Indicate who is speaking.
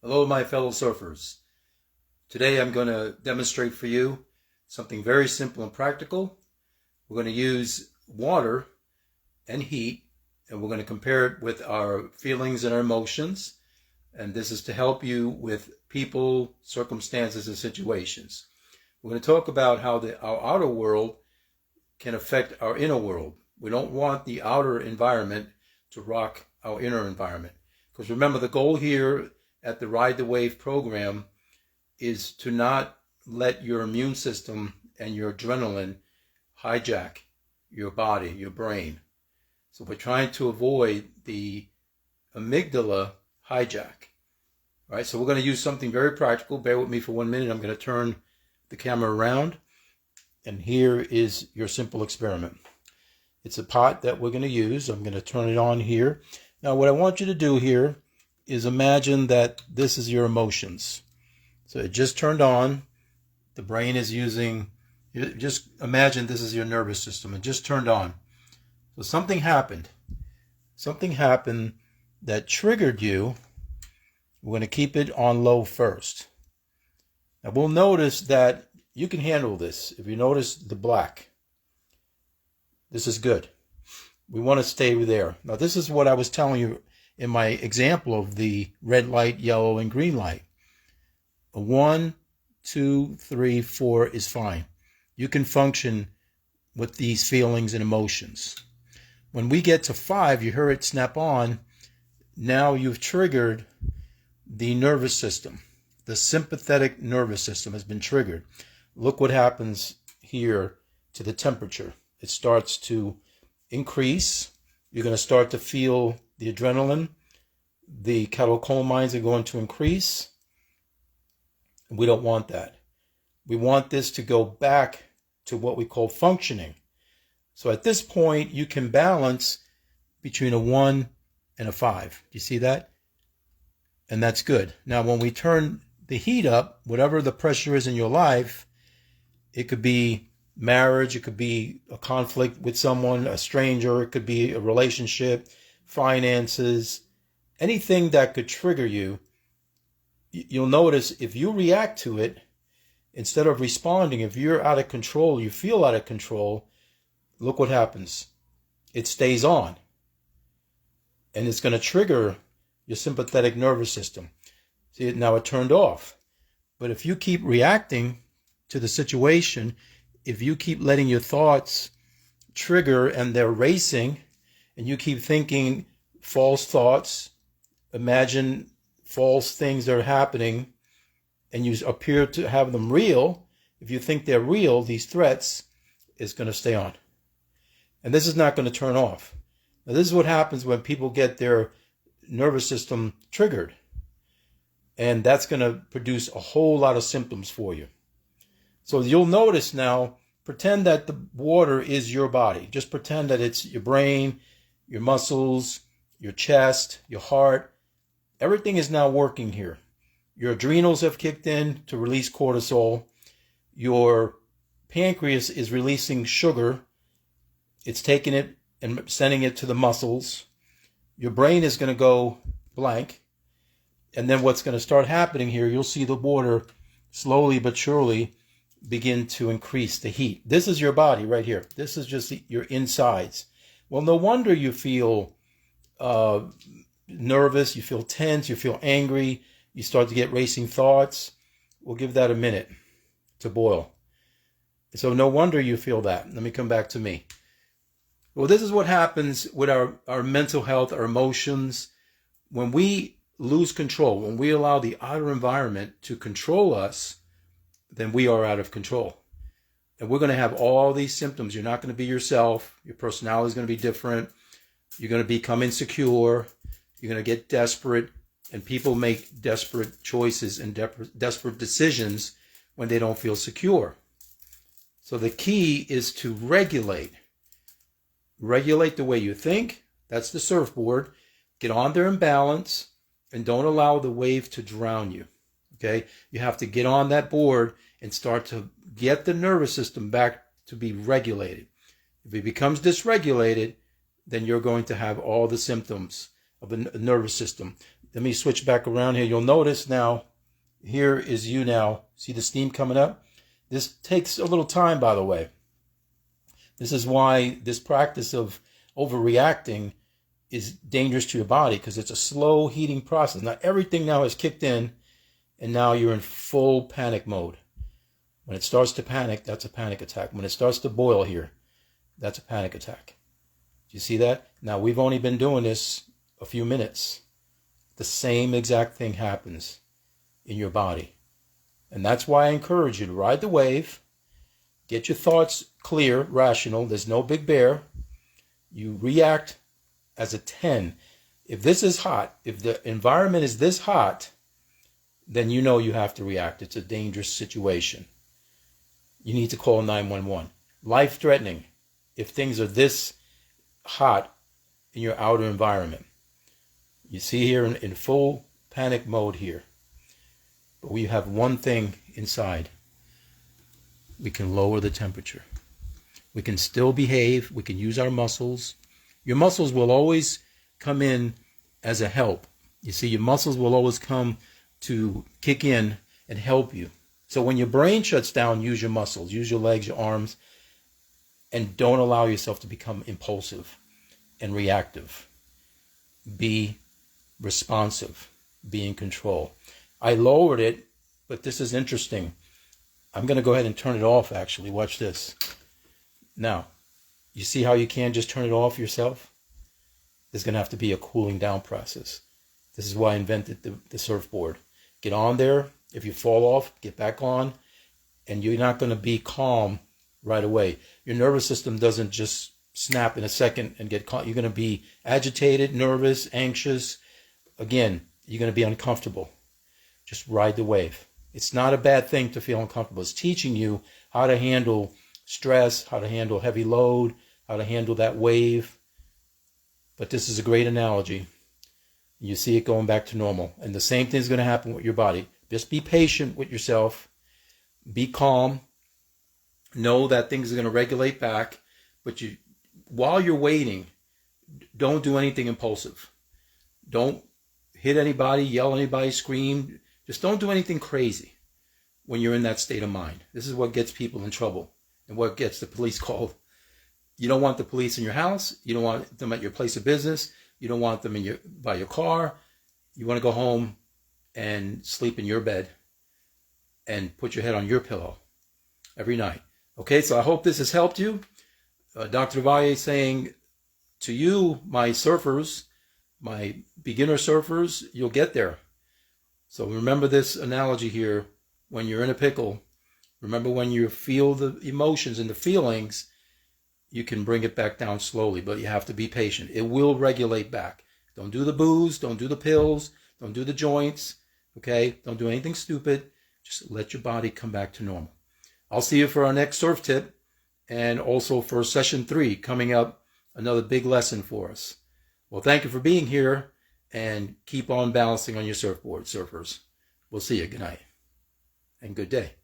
Speaker 1: Hello, my fellow surfers. Today I'm going to demonstrate for you something very simple and practical. We're going to use water and heat, and we're going to compare it with our feelings and our emotions. And this is to help you with people, circumstances, and situations. We're going to talk about how our outer world can affect our inner world. We don't want the outer environment to rock our inner environment. Because remember, the goal here at the Ride the Wave program is to not let your immune system and your adrenaline hijack your body, your brain. So we're trying to avoid the amygdala hijack. All right, so we're going to use something very practical. Bear with me for 1 minute. I'm going to turn the camera around, and here is your simple experiment. It's a pot that we're going to use. I'm going to turn it on here. Now, what I want you to do here is imagine that this is your emotions. So it just turned on. The brain is using, just imagine this is your nervous system. It just turned on. So something happened. Something happened that triggered you. We're going to keep it on low first. Now we'll notice that you can handle this. If you notice the black, this is good. We want to stay there. Now this is what I was telling you in my example of the red light, yellow, and green light. A 1, 2, 3, 4 is fine. You can function with these feelings and emotions. When we get to 5, you hear it snap on. Now you've triggered the nervous system. The sympathetic nervous system has been triggered. Look what happens here to the temperature. It starts to increase. You're going to start to feel the adrenaline. The catecholamines are going to increase. We don't want that. We want this to go back to what we call functioning. So at this point, you can balance between a 1 and a 5. Do you see that? And that's good. Now, when we turn the heat up, whatever the pressure is in your life, it could be marriage, it could be a conflict with someone, a stranger, it could be a relationship, finances, anything that could trigger you. You'll notice if you react to it, instead of responding, if you're out of control, you feel out of control, look what happens. It stays on. And it's going to trigger your sympathetic nervous system. See, now it turned off. But if you keep reacting to the situation, if you keep letting your thoughts trigger and they're racing, and you keep thinking false thoughts, imagine false things that are happening, and you appear to have them real, if you think they're real, these threats, is going to stay on. And this is not going to turn off. Now, this is what happens when people get their nervous system triggered. And that's going to produce a whole lot of symptoms for you. So you'll notice now, pretend that the water is your body. Just pretend that it's your brain, your muscles, your chest, your heart. Everything is now working here. Your adrenals have kicked in to release cortisol. Your pancreas is releasing sugar. It's taking it and sending it to the muscles. Your brain is going to go blank. And then what's going to start happening here, you'll see the water slowly but surely begin to increase the heat. This is your body right here. This is just your insides. Well, no wonder you feel nervous, you feel tense, you feel angry, you start to get racing thoughts. We'll give that a minute to boil. So no wonder you feel that. Let me come back to me. Well, this is what happens with our mental health, our emotions. When we lose control, when we allow the outer environment to control us, then we are out of control. And we're going to have all these symptoms. You're not going to be yourself. Your personality is going to be different. You're going to become insecure. You're going to get desperate. And people make desperate choices and desperate decisions when they don't feel secure. So the key is to regulate. Regulate the way you think. That's the surfboard. Get on there in balance and don't allow the wave to drown you. Okay? You have to get on that board and start to get the nervous system back to be regulated. If it becomes dysregulated, then you're going to have all the symptoms of the nervous system. Let me switch back around here. You'll notice now, here is you now. See the steam coming up? This takes a little time, by the way. This is why this practice of overreacting is dangerous to your body, because it's a slow heating process. Now everything now has kicked in, and now you're in full panic mode. When it starts to panic, that's a panic attack. When it starts to boil here, that's a panic attack. Do you see that? Now we've only been doing this a few minutes. The same exact thing happens in your body. And that's why I encourage you to ride the wave, get your thoughts clear, rational. There's no big bear. You react as a 10. If this is hot, if the environment is this hot, then you know you have to react. It's a dangerous situation. You need to call 911. Life-threatening if things are this hot in your outer environment. You see here in full panic mode here. But we have one thing inside. We can lower the temperature. We can still behave. We can use our muscles. Your muscles will always come in as a help. You see, your muscles will always come to kick in and help you. So when your brain shuts down, use your muscles, use your legs, your arms, and don't allow yourself to become impulsive and reactive. Be responsive. Be in control. I lowered it, but this is interesting. I'm going to go ahead and turn it off, actually. Watch this. Now, you see how you can't just turn it off yourself? There's going to have to be a cooling down process. This is why I invented the surfboard. Get on there. If you fall off, get back on. And you're not going to be calm right away. Your nervous system doesn't just snap in a second and get calm. You're going to be agitated, nervous, anxious. Again, you're going to be uncomfortable. Just ride the wave. It's not a bad thing to feel uncomfortable. It's teaching you how to handle stress, how to handle heavy load, how to handle that wave. But this is a great analogy. You see it going back to normal. And the same thing is going to happen with your body. Just be patient with yourself. Be calm. Know that things are going to regulate back. But while you're waiting, don't do anything impulsive. Don't hit anybody, yell at anybody, scream. Just don't do anything crazy when you're in that state of mind. This is what gets people in trouble and what gets the police called. You don't want the police in your house. You don't want them at your place of business. You don't want them by your car. You want to go home and sleep in your bed and put your head on your pillow every night. Okay, so I hope this has helped you. Dr. Valle is saying to you, my surfers, my beginner surfers, you'll get there. So remember this analogy here. When you're in a pickle, remember when you feel the emotions and the feelings, you can bring it back down slowly, but you have to be patient. It will regulate back. Don't do the booze, don't do the pills, don't do the joints, okay? Don't do anything stupid. Just let your body come back to normal. I'll see you for our next surf tip, and also for session 3 coming up, another big lesson for us. Well, thank you for being here, and keep on balancing on your surfboard, surfers. We'll see you. Good night and good day.